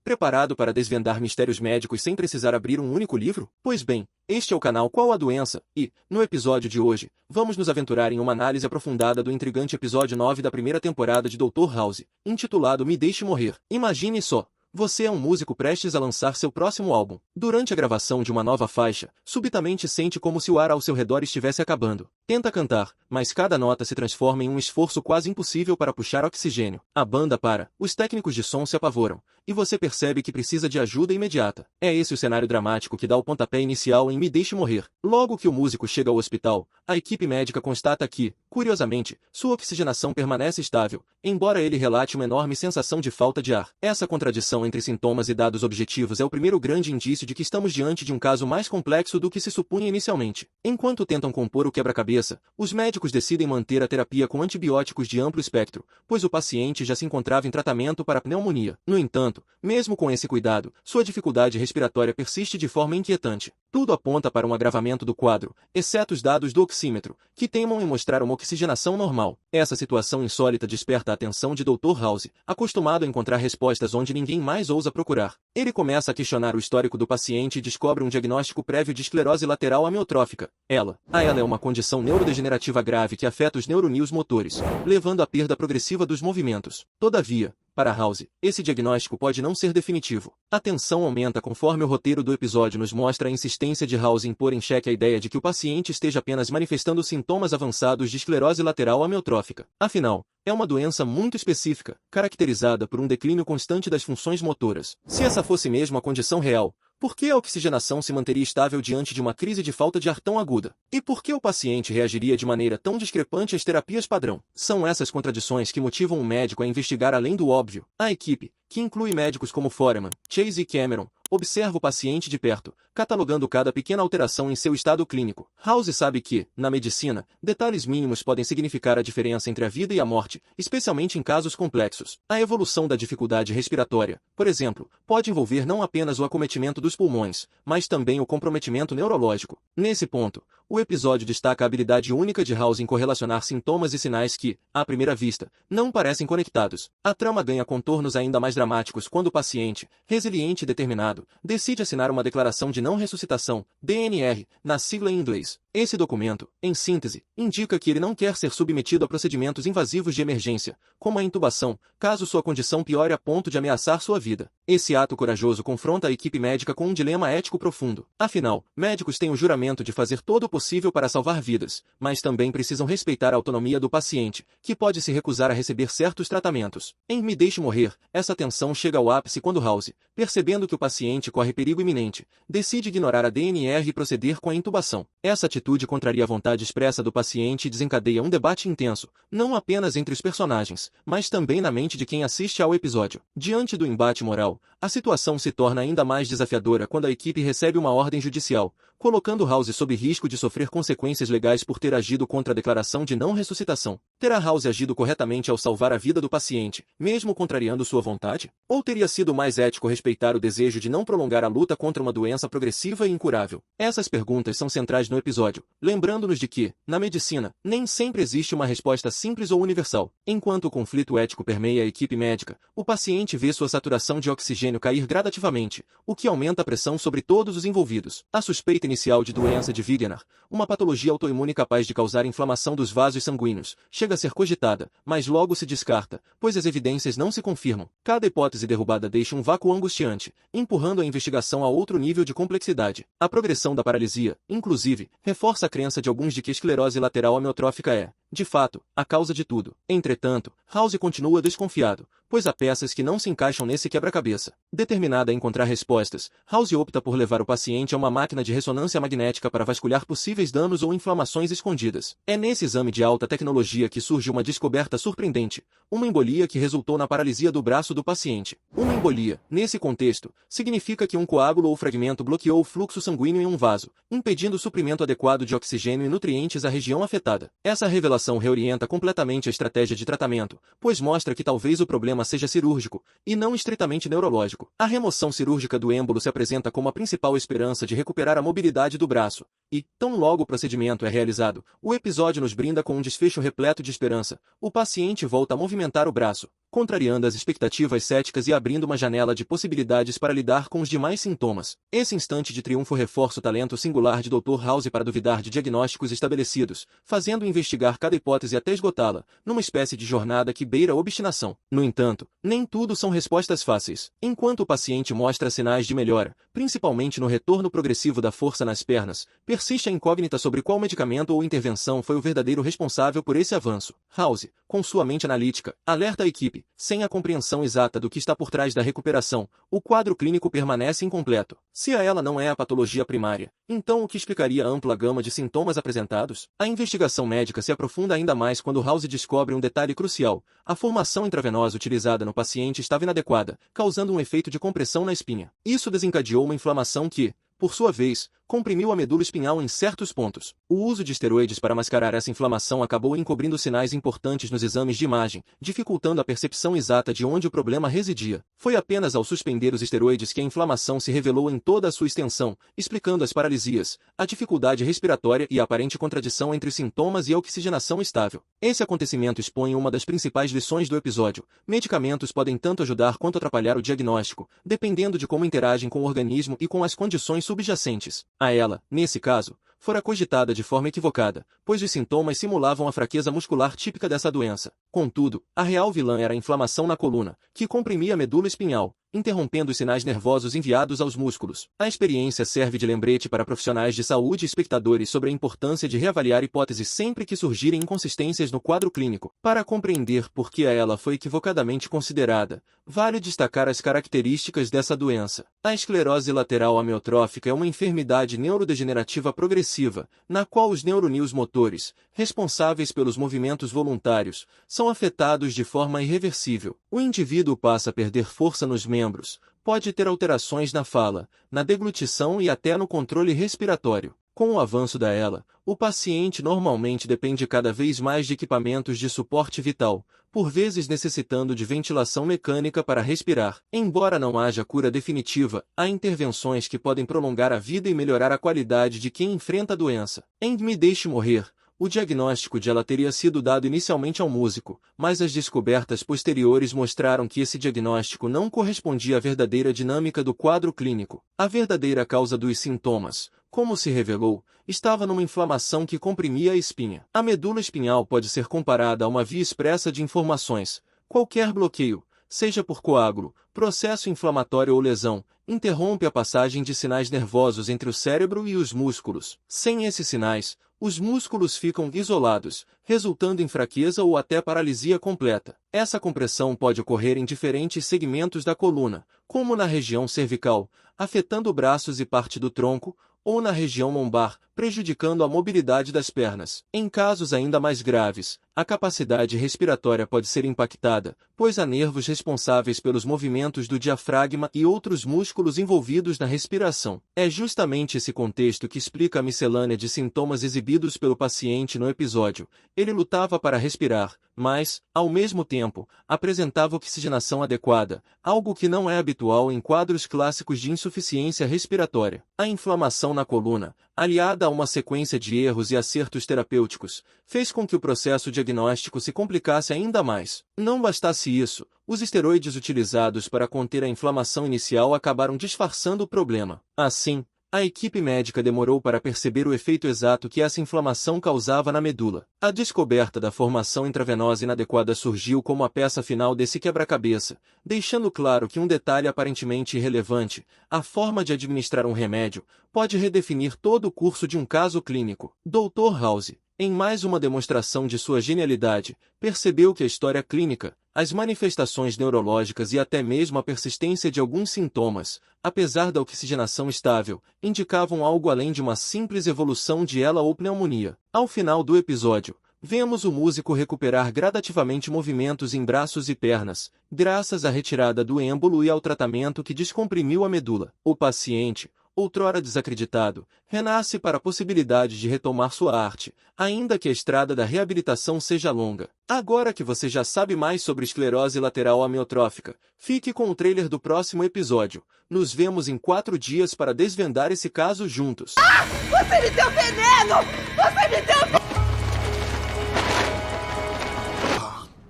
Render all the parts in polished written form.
Preparado para desvendar mistérios médicos sem precisar abrir um único livro? Pois bem, este é o canal Qual a Doença? E, no episódio de hoje, vamos nos aventurar em uma análise aprofundada do intrigante episódio 9 da primeira temporada de Dr. House, intitulado Me Deixe Morrer. Imagine só. Você é um músico prestes a lançar seu próximo álbum. Durante a gravação de uma nova faixa, subitamente sente como se o ar ao seu redor estivesse acabando. Tenta cantar, mas cada nota se transforma em um esforço quase impossível para puxar oxigênio. A banda para, os técnicos de som se apavoram, e você percebe que precisa de ajuda imediata. É esse o cenário dramático que dá o pontapé inicial em Me Deixe Morrer. Logo que o músico chega ao hospital, a equipe médica constata que, curiosamente, sua oxigenação permanece estável, embora ele relate uma enorme sensação de falta de ar. Essa contradição entre sintomas e dados objetivos é o primeiro grande indício de que estamos diante de um caso mais complexo do que se supunha inicialmente. Enquanto tentam compor o quebra-cabeça, os médicos decidem manter a terapia com antibióticos de amplo espectro, pois o paciente já se encontrava em tratamento para pneumonia. No entanto, mesmo com esse cuidado, sua dificuldade respiratória persiste de forma inquietante. Tudo aponta para um agravamento do quadro, exceto os dados do oxímetro, que teimam em mostrar uma oxigenação normal. Essa situação insólita desperta a atenção de Dr. House, acostumado a encontrar respostas onde ninguém mais ousa procurar. Ele começa a questionar o histórico do paciente e descobre um diagnóstico prévio de esclerose lateral amiotrófica. Ela é uma condição neurodegenerativa grave que afeta os neuroníos motores, levando à perda progressiva dos movimentos. Todavia, para House, esse diagnóstico pode não ser definitivo. A tensão aumenta conforme o roteiro do episódio nos mostra a insistência de House em pôr em xeque a ideia de que o paciente esteja apenas manifestando sintomas avançados de esclerose lateral amiotrófica. Afinal, é uma doença muito específica, caracterizada por um declínio constante das funções motoras. Se essa fosse mesmo a condição real, por que a oxigenação se manteria estável diante de uma crise de falta de ar tão aguda? E por que o paciente reagiria de maneira tão discrepante às terapias padrão? São essas contradições que motivam o médico a investigar além do óbvio. A equipe, que inclui médicos como Foreman, Chase e Cameron, observa o paciente de perto, catalogando cada pequena alteração em seu estado clínico. House sabe que, na medicina, detalhes mínimos podem significar a diferença entre a vida e a morte, especialmente em casos complexos. A evolução da dificuldade respiratória, por exemplo, pode envolver não apenas o acometimento dos pulmões, mas também o comprometimento neurológico. Nesse ponto, o episódio destaca a habilidade única de House em correlacionar sintomas e sinais que, à primeira vista, não parecem conectados. A trama ganha contornos ainda mais dramáticos quando o paciente, resiliente e determinado, decide assinar uma declaração de não ressuscitação, DNR, na sigla em inglês. Esse documento, em síntese, indica que ele não quer ser submetido a procedimentos invasivos de emergência, como a intubação, caso sua condição piore a ponto de ameaçar sua vida. Esse ato corajoso confronta a equipe médica com um dilema ético profundo. Afinal, médicos têm o juramento de fazer todo o possível para salvar vidas, mas também precisam respeitar a autonomia do paciente, que pode se recusar a receber certos tratamentos. Em Me Deixe Morrer, essa tensão chega ao ápice quando House, percebendo que o paciente corre perigo iminente, decide ignorar a DNR e proceder com a intubação. Essa atitude contraria a vontade expressa do paciente e desencadeia um debate intenso, não apenas entre os personagens, mas também na mente de quem assiste ao episódio. Diante do embate moral, a situação se torna ainda mais desafiadora quando a equipe recebe uma ordem judicial, colocando House sob risco de sofrer consequências legais por ter agido contra a declaração de não ressuscitação. Terá House agido corretamente ao salvar a vida do paciente, mesmo contrariando sua vontade? Ou teria sido mais ético respeitar o desejo de não prolongar a luta contra uma doença progressiva e incurável? Essas perguntas são centrais no episódio, lembrando-nos de que, na medicina, nem sempre existe uma resposta simples ou universal. Enquanto o conflito ético permeia a equipe médica, o paciente vê sua saturação de oxigênio cair gradativamente, o que aumenta a pressão sobre todos os envolvidos. A suspeita inicial de doença de Wegener, uma patologia autoimune capaz de causar inflamação dos vasos sanguíneos, chega a ser cogitada, mas logo se descarta, pois as evidências não se confirmam. Cada hipótese derrubada deixa um vácuo angustiante, empurrando a investigação a outro nível de complexidade. A progressão da paralisia, inclusive, reforça a crença de alguns de que a esclerose lateral amiotrófica é, de fato, a causa de tudo. Entretanto, House continua desconfiado, pois há peças que não se encaixam nesse quebra-cabeça. Determinada a encontrar respostas, House opta por levar o paciente a uma máquina de ressonância magnética para vasculhar possíveis danos ou inflamações escondidas. É nesse exame de alta tecnologia que surge uma descoberta surpreendente, uma embolia que resultou na paralisia do braço do paciente. Uma embolia, nesse contexto, significa que um coágulo ou fragmento bloqueou o fluxo sanguíneo em um vaso, impedindo o suprimento adequado de oxigênio e nutrientes à região afetada. Essa revelação reorienta completamente a estratégia de tratamento, pois mostra que talvez o problema seja cirúrgico, e não estritamente neurológico. A remoção cirúrgica do êmbolo se apresenta como a principal esperança de recuperar a mobilidade do braço, e, tão logo o procedimento é realizado, o episódio nos brinda com um desfecho repleto de esperança. O paciente volta a movimentar o braço, contrariando as expectativas céticas e abrindo uma janela de possibilidades para lidar com os demais sintomas. Esse instante de triunfo reforça o talento singular de Dr. House para duvidar de diagnósticos estabelecidos, fazendo investigar cada hipótese até esgotá-la, numa espécie de jornada que beira a obstinação. No entanto, nem tudo são respostas fáceis. Enquanto o paciente mostra sinais de melhora, principalmente no retorno progressivo da força nas pernas, persiste a incógnita sobre qual medicamento ou intervenção foi o verdadeiro responsável por esse avanço. House, com sua mente analítica, alerta a equipe, sem a compreensão exata do que está por trás da recuperação, o quadro clínico permanece incompleto. Se a ela não é a patologia primária, então o que explicaria a ampla gama de sintomas apresentados? A investigação médica se aprofunda ainda mais quando House descobre um detalhe crucial: a formação intravenosa utilizada no paciente estava inadequada, causando um efeito de compressão na espinha. Isso desencadeou uma inflamação que, por sua vez, comprimiu a medula espinhal em certos pontos. O uso de esteroides para mascarar essa inflamação acabou encobrindo sinais importantes nos exames de imagem, dificultando a percepção exata de onde o problema residia. Foi apenas ao suspender os esteroides que a inflamação se revelou em toda a sua extensão, explicando as paralisias, a dificuldade respiratória e a aparente contradição entre os sintomas e a oxigenação estável. Esse acontecimento expõe uma das principais lições do episódio: medicamentos podem tanto ajudar quanto atrapalhar o diagnóstico, dependendo de como interagem com o organismo e com as condições subjacentes. A ela, nesse caso, fora cogitada de forma equivocada, pois os sintomas simulavam a fraqueza muscular típica dessa doença. Contudo, a real vilã era a inflamação na coluna, que comprimia a medula espinhal, interrompendo os sinais nervosos enviados aos músculos. A experiência serve de lembrete para profissionais de saúde e espectadores sobre a importância de reavaliar hipóteses sempre que surgirem inconsistências no quadro clínico. Para compreender por que ela foi equivocadamente considerada, vale destacar as características dessa doença. A esclerose lateral amiotrófica é uma enfermidade neurodegenerativa progressiva, na qual os neuroníons motores, responsáveis pelos movimentos voluntários, são afetados de forma irreversível. O indivíduo passa a perder força nos membros, pode ter alterações na fala, na deglutição e até no controle respiratório. Com o avanço da ELA, o paciente normalmente depende cada vez mais de equipamentos de suporte vital, por vezes necessitando de ventilação mecânica para respirar. Embora não haja cura definitiva, há intervenções que podem prolongar a vida e melhorar a qualidade de quem enfrenta a doença. Em Me Deixe Morrer, o diagnóstico de ela teria sido dado inicialmente ao músico, mas as descobertas posteriores mostraram que esse diagnóstico não correspondia à verdadeira dinâmica do quadro clínico. A verdadeira causa dos sintomas, como se revelou, estava numa inflamação que comprimia a espinha. A medula espinhal pode ser comparada a uma via expressa de informações. Qualquer bloqueio, seja por coágulo, processo inflamatório ou lesão, interrompe a passagem de sinais nervosos entre o cérebro e os músculos. Sem esses sinais, os músculos ficam isolados, resultando em fraqueza ou até paralisia completa. Essa compressão pode ocorrer em diferentes segmentos da coluna, como na região cervical, afetando braços e parte do tronco, ou na região lombar, prejudicando a mobilidade das pernas. Em casos ainda mais graves, a capacidade respiratória pode ser impactada, pois há nervos responsáveis pelos movimentos do diafragma e outros músculos envolvidos na respiração. É justamente esse contexto que explica a miscelânea de sintomas exibidos pelo paciente no episódio. Ele lutava para respirar, mas, ao mesmo tempo, apresentava oxigenação adequada, algo que não é habitual em quadros clássicos de insuficiência respiratória. A inflamação na coluna, aliada a uma sequência de erros e acertos terapêuticos, fez com que o processo diagnóstico se complicasse ainda mais. Não bastasse isso, os esteroides utilizados para conter a inflamação inicial acabaram disfarçando o problema. Assim, a equipe médica demorou para perceber o efeito exato que essa inflamação causava na medula. A descoberta da formação intravenosa inadequada surgiu como a peça final desse quebra-cabeça, deixando claro que um detalhe aparentemente irrelevante, a forma de administrar um remédio, pode redefinir todo o curso de um caso clínico. Dr. House, em mais uma demonstração de sua genialidade, percebeu que a história clínica, as manifestações neurológicas e até mesmo a persistência de alguns sintomas, apesar da oxigenação estável, indicavam algo além de uma simples evolução de ELA ou pneumonia. Ao final do episódio, vemos o músico recuperar gradativamente movimentos em braços e pernas, graças à retirada do êmbolo e ao tratamento que descomprimiu a medula. O paciente, outrora desacreditado, renasce para a possibilidade de retomar sua arte, ainda que a estrada da reabilitação seja longa. Agora que você já sabe mais sobre esclerose lateral amiotrófica, fique com o trailer do próximo episódio. Nos vemos em 4 dias para desvendar esse caso juntos. Ah! Você me deu veneno! Você me deu...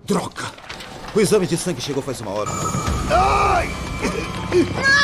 Droga! O exame de sangue chegou faz uma hora. Não!